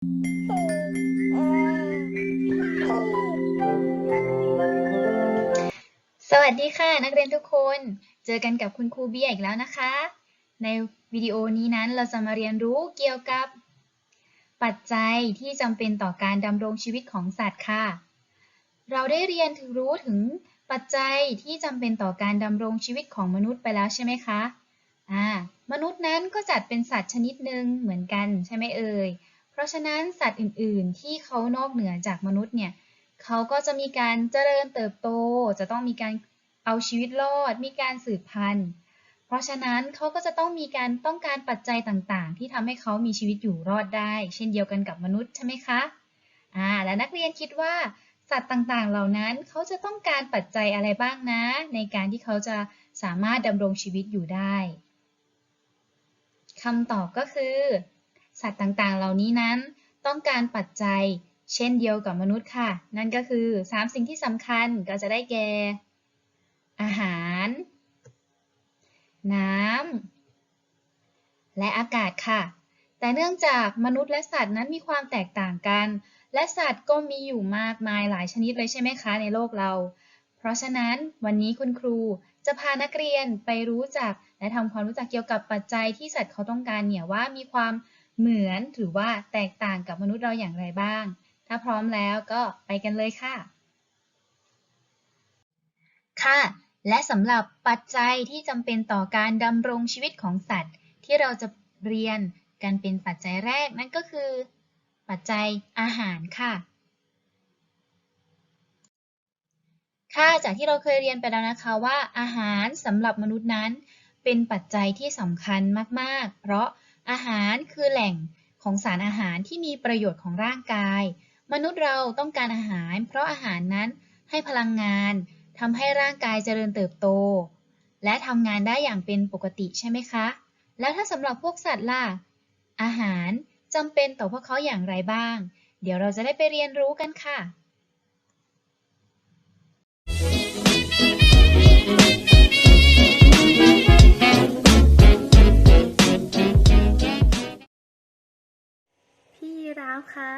สวัสดีค่ะนักเรียนทุกคนเจอกันกับคุณครูเบียร์อีกแล้วนะคะในวิดีโอนี้นั้นเราจะมาเรียนรู้เกี่ยวกับปัจจัยที่จำเป็นต่อการดำรงชีวิตของสัตว์ค่ะเราได้เรียนรู้ถึงปัจจัยที่จำเป็นต่อการดำรงชีวิตของมนุษย์ไปแล้วใช่ไหมคะมนุษย์นั้นก็จัดเป็นสัตว์ชนิดหนึ่งเหมือนกันใช่ไหมเอ่ยเพราะฉะนั้นสัตว์อื่นๆที่เขานอกเหนือจากมนุษย์เนี่ยเขาก็จะมีการเจริญเติบโตจะต้องมีการเอาชีวิตรอดมีการสืบพันธุ์เพราะฉะนั้นเขาก็จะต้องมีการต้องการปัจจัยต่างๆที่ทำให้เขามีชีวิตอยู่รอดได้เช่นเดียวกันกับมนุษย์ใช่ไหมคะและนักเรียนคิดว่าสัตว์ต่างๆเหล่านั้นเขาจะต้องการปัจจัยอะไรบ้างนะในการที่เขาจะสามารถดำรงชีวิตอยู่ได้คำตอบก็คือสัตว์ต่างๆเหล่านี้นั้นต้องการปัจจัยเช่นเดียวกับมนุษย์ค่ะนั่นก็คือ3สิ่งที่สำคัญก็จะได้แก่อาหารน้ำและอากาศค่ะแต่เนื่องจากมนุษย์และสัตว์นั้นมีความแตกต่างกันและสัตว์ก็มีอยู่มากมายหลายชนิดเลยใช่ไหมคะในโลกเราเพราะฉะนั้นวันนี้คุณครูจะพานักเรียนไปรู้จักและทำความรู้จักเกี่ยวกับปัจจัยที่สัตว์เขาต้องการเนี่ยว่ามีความเหมือนหรือว่าแตกต่างกับมนุษย์เราอย่างไรบ้างถ้าพร้อมแล้วก็ไปกันเลยค่ะค่ะและสำหรับปัจจัยที่จำเป็นต่อการดำรงชีวิตของสัตว์ที่เราจะเรียนกันเป็นปัจจัยแรกนั่นก็คือปัจจัยอาหารค่ะจากที่เราเคยเรียนไปแล้วนะคะว่าอาหารสำหรับมนุษย์นั้นเป็นปัจจัยที่สำคัญมากๆเพราะอาหารคือแหล่งของสารอาหารที่มีประโยชน์ของร่างกายมนุษย์เราต้องการอาหารเพราะอาหารนั้นให้พลังงานทำให้ร่างกายเจริญเติบโตและทำงานได้อย่างเป็นปกติใช่ไหมคะแล้วถ้าสำหรับพวกสัตว์ล่ะอาหารจำเป็นต่อพวกเขาอย่างไรบ้างเดี๋ยวเราจะได้ไปเรียนรู้กันค่ะ พี่ยีราฟคะ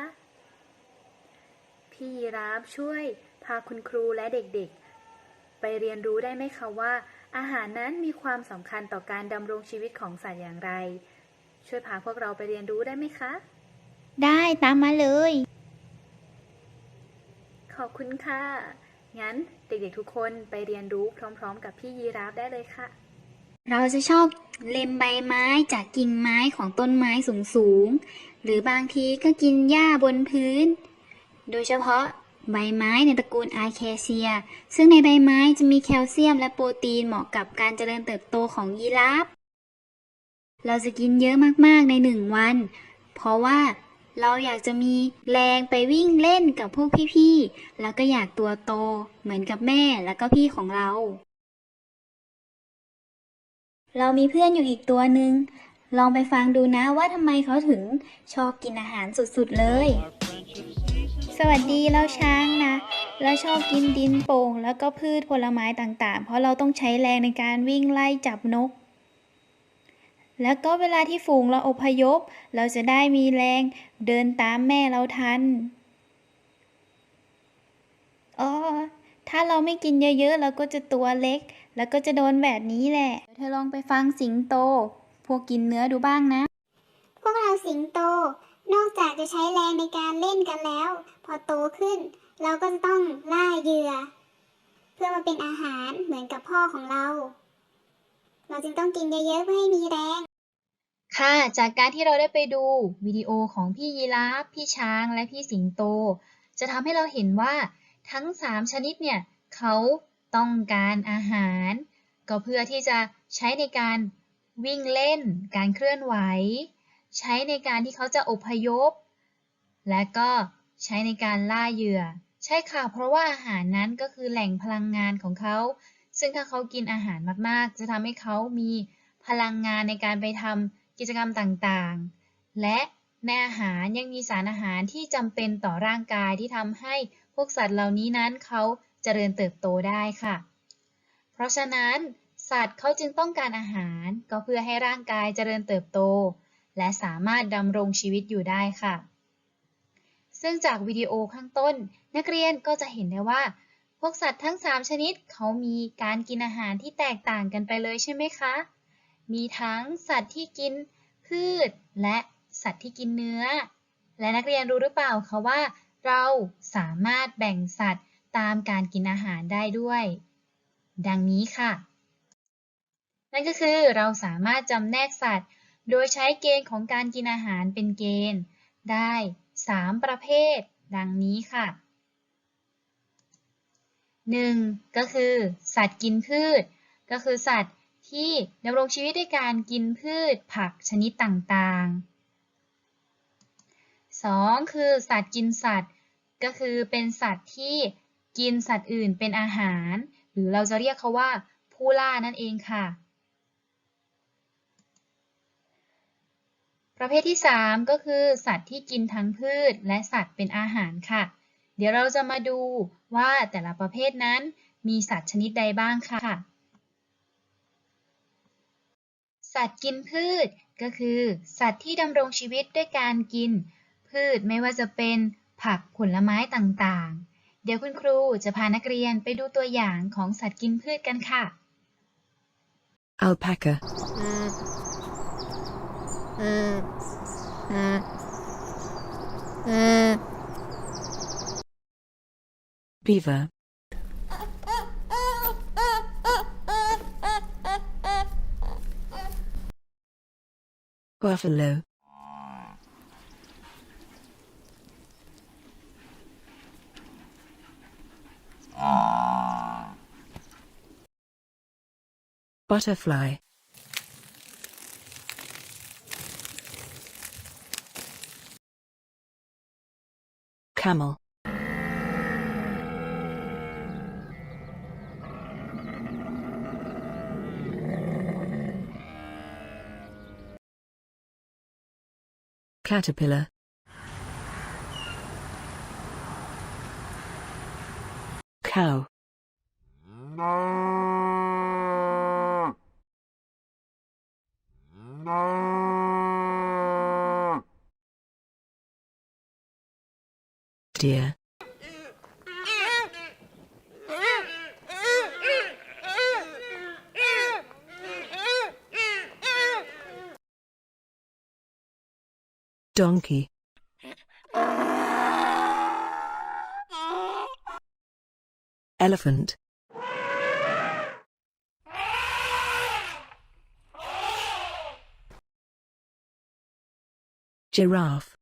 พี่ยีราฟช่วยพาคุณครูและเด็กๆไปเรียนรู้ได้ไหมคะว่าอาหารนั้นมีความสำคัญต่อการดำรงชีวิตของสัตว์อย่างไร ช่วยพาพวกเราไปเรียนรู้ได้ไหมคะ ได้ตามมาเลย ขอบคุณค่ะ งั้นเด็กๆทุกคนไปเรียนรู้พร้อมๆกับพี่ยีราฟได้เลยค่ะ เราจะชอบเล็มใบไม้จากกิ่งไม้ของต้นไม้สูงๆ หรือบางทีก็กินหญ้าบนพื้น โดยเฉพาะใบไม้ในตระกูลอาเคเซีย ซึ่งในใบไม้จะมีแคลเซียมและโปรตีนเหมาะกับการเจริญเติบโตของยีราฟ เราจะกินเยอะมากๆใน1 วัน เพราะว่าเราอยากจะมีแรงไปวิ่งเล่นกับพวกพี่ๆ แล้วก็อยากตัวโตเหมือนกับแม่แล้วก็พี่ของเรา เรามีเพื่อนอยู่อีกตัวหนึ่ง ลองไปฟังดูนะว่าทำไมเขาถึงชอบกินอาหารสุดๆเลย สวัสดีเราช้างนะเราชอบกินดินโป่งแล้วก็พืชผลไม้ต่างๆเพราะเราต้องใช้แรงในการวิ่งไล่จับนกแล้วก็เวลาที่ฝูงเราอพยพเราจะได้มีแรงเดินตามแม่เราทันอ๋อถ้าเราไม่กินเยอะๆเราก็จะตัวเล็กแล้วก็จะโดนแบบนี้แหละเดี๋ยวเธอลองไปฟังสิงโตพวกกินเนื้อดูบ้างนะ พวกเราสิงโต นอกจากจะใช้แรงในการเล่นกันแล้ว พอโตขึ้น เราก็จะต้องล่าเหยื่อ เพื่อมาเป็นอาหารเหมือนกับพ่อของเรา เราจึงต้องกินเยอะๆเพื่อให้มีแรง จากการที่เราได้ไปดูวิดีโอของพี่ยีราฟพี่ช้างและพี่สิงโตจะทำให้เราเห็นว่าทั้ง3ชนิดเนี่ยเขาต้องการอาหารก็เพื่อที่จะใช้ในการวิ่งเล่นการเคลื่อนไหวใช้ในการที่เขาจะอพยพและก็ใช้ในการล่าเหยื่อใช่ค่ะเพราะว่าอาหารนั้นก็คือแหล่งพลังงานของเขาซึ่งถ้าเขากินอาหารมากๆจะทำให้เขามีพลังงานในการไปทำกิจกรรมต่างๆและในอาหารยังมีสารอาหารที่จำเป็นต่อร่างกายที่ทำให้พวกสัตว์เหล่านี้นั้นเขาเจริญเติบโตได้ค่ะเพราะฉะนั้นสัตว์เขาจึงต้องการอาหารก็เพื่อให้ร่างกายเจริญเติบโตและสามารถดำรงชีวิตอยู่ได้ค่ะ ซึ่งจากวิดีโอข้างต้นนักเรียนก็จะเห็นได้ว่าพวกสัตว์ทั้ง3ชนิดเขามีการกินอาหารที่แตกต่างกันไปเลยใช่ไหมคะมีทั้งสัตว์ที่กินพืชและสัตว์ที่กินเนื้อและนักเรียนรู้หรือเปล่าคะว่าเราสามารถแบ่งสัตว์ตามการกินอาหารได้ด้วยดังนี้ค่ะนั่นก็คือเราสามารถจำแนกสัตว์โดยใช้เกณฑ์ของการกินอาหารเป็นเกณฑ์ได้3ประเภทดังนี้ค่ะ 1. ก็คือสัตว์กินพืชก็คือสัตว์ที่ดำรงชีวิตด้วยการกินพืชผักชนิดต่างๆ 2. คือสัตว์กินสัตว์ก็คือเป็นสัตว์ที่กินสัตว์อื่นเป็นอาหารหรือเราจะเรียกเขาว่าผู้ล่านั่นเองค่ะประเภทที่3ก็คือสัตว์ที่กินทั้งพืชและสัตว์เป็นอาหารค่ะเดี๋ยวเราจะมาดูว่าแต่ละประเภทนั้นมีสัตว์ชนิดใดบ้างค่ะสัตว์กินพืชก็คือสัตว์ที่ดำรงชีวิตด้วยการกินพืชไม่ว่าจะเป็นผักผลไม้ต่างๆเดี๋ยวคุณครูจะพานักเรียนไปดูตัวอย่างของสัตว์กินพืชกันค่ะ Alpaca. Beaver. Buffalo. Butterfly. Camel. Caterpillar. Cow. Deer. Donkey. Elephant. Giraffe.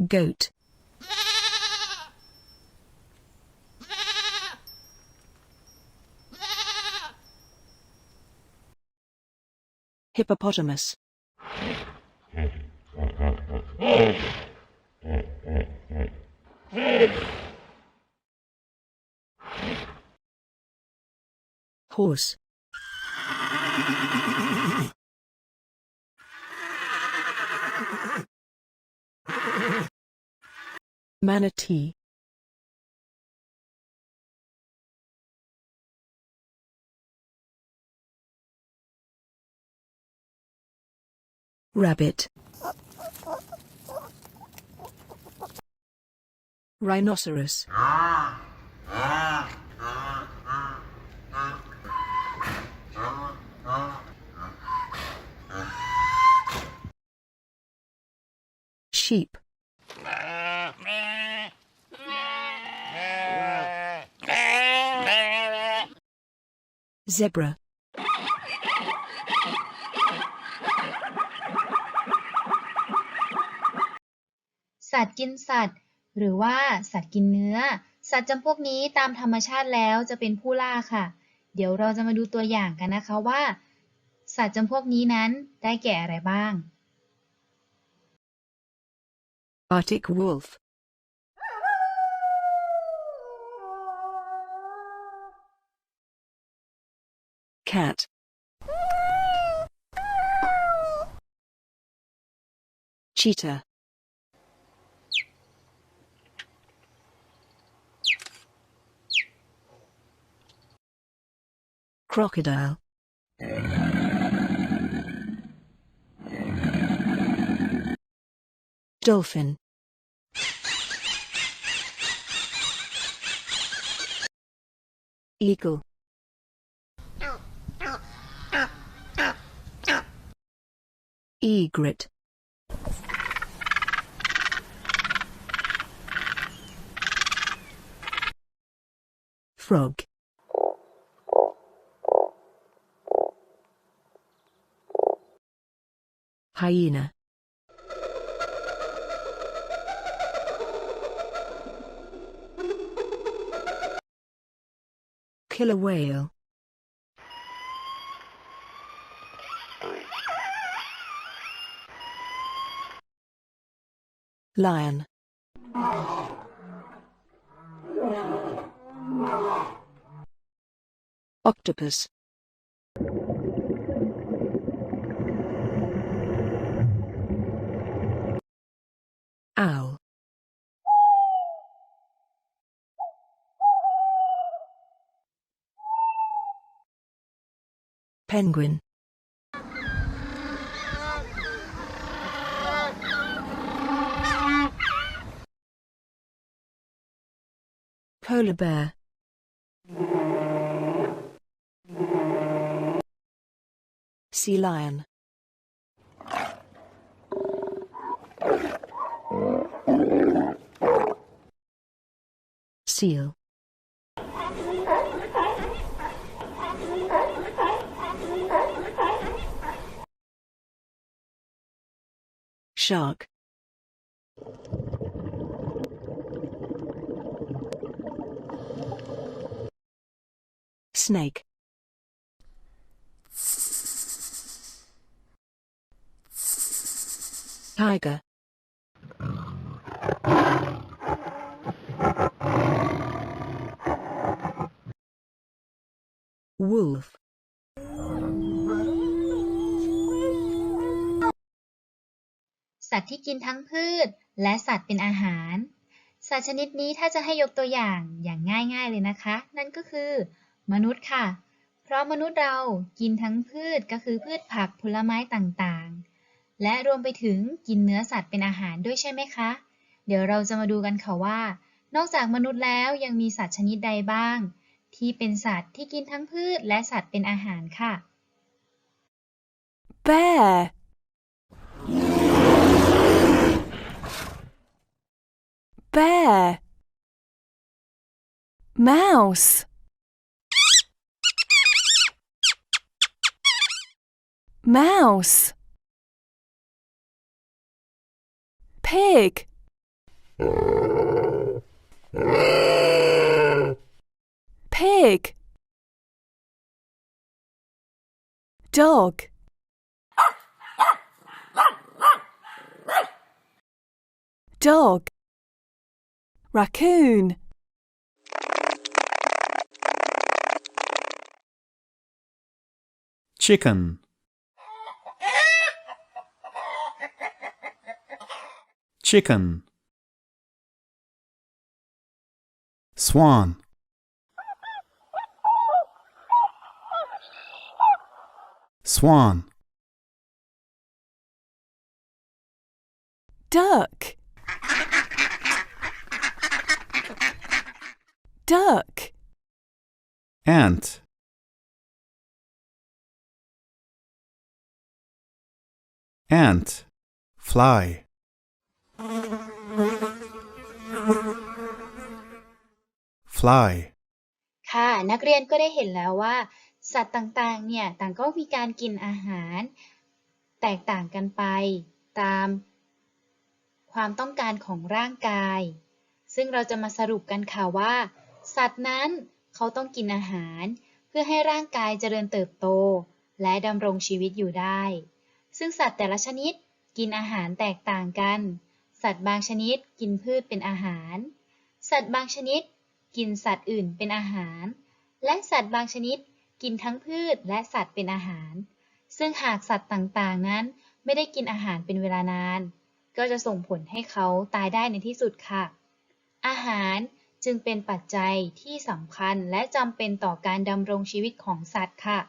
Goat. Hippopotamus. Horse. Manatee. Rabbit. Rhinoceros. Sheep. Zebra.สัตว์กินสัตว์หรือว่าสัตว์กินเนื้อสัตว์จำพวกนี้ตามธรรมชาติแล้วจะเป็นผู้ล่าค่ะเดี๋ยวเราจะมาดูตัวอย่างกันนะคะว่าสัตว์จำพวกนี้นั้นได้แก่อะไรบ้าง Arctic wolf. Cat. Cheetah. Crocodile. Dolphin. Eagle. Egret. Frog. Hyena. Killer whale. Lion. Octopus. Owl. Penguin. Polar bear. Sea lion. Seal. Shark. Snake. Tiger. Wolf.สัตว์ที่กินทั้งพืชและสัตว์เป็นอาหาร สัตว์ชนิดนี้ถ้าจะให้ยกตัวอย่างง่ายๆเลยนะคะ นั่นก็คือมนุษย์ค่ะ เพราะมนุษย์เรากินทั้งพืชก็คือพืชผักผลไม้ต่างๆ และรวมไปถึงกินเนื้อสัตว์เป็นอาหารด้วยใช่ไหมคะ เดี๋ยวเราจะมาดูกันค่ะว่า นอกจากมนุษย์แล้วยังมีสัตว์ชนิดใดบ้าง ที่เป็นสัตว์ที่กินทั้งพืชและสัตว์เป็นอาหารค่ะ Bear. Bear. Mouse. Mouse. Pig. Pig. Dog. Dog. Raccoon. Chicken. Chicken. Swan. Swan. Duck. Duck. Ant. Ant. Fly. Fly. ค่ะนักเรียนก็ได้เห็นแล้วว่า สัตว์ต่างๆเนี่ยต่างก็มีการกินอาหารแตกต่างกันไปตามความต้องการของร่างกาย ซึ่งเราจะมาสรุปกันค่ะว่า สัตว์นั้นเขาต้องกินอาหารเพื่อให้ร่างกายเจริญเติบโตและดำรงชีวิตอยู่ได้ ซึ่งสัตว์แต่ละชนิดกินอาหารแตกต่างกัน สัตว์บางชนิดกินพืชเป็นอาหาร สัตว์บางชนิดกินสัตว์อื่นเป็นอาหาร และสัตว์บางชนิดกินทั้งพืชและสัตว์เป็นอาหาร ซึ่งหากสัตว์ต่างๆนั้นไม่ได้กินอาหารเป็นเวลานานก็จะส่งผลให้เขาตายได้ในที่สุดค่ะ อาหาร จึงเป็นปัจจัยที่สำคัญและจำเป็นต่อการดำรงชีวิตของสัตว์ค่ะ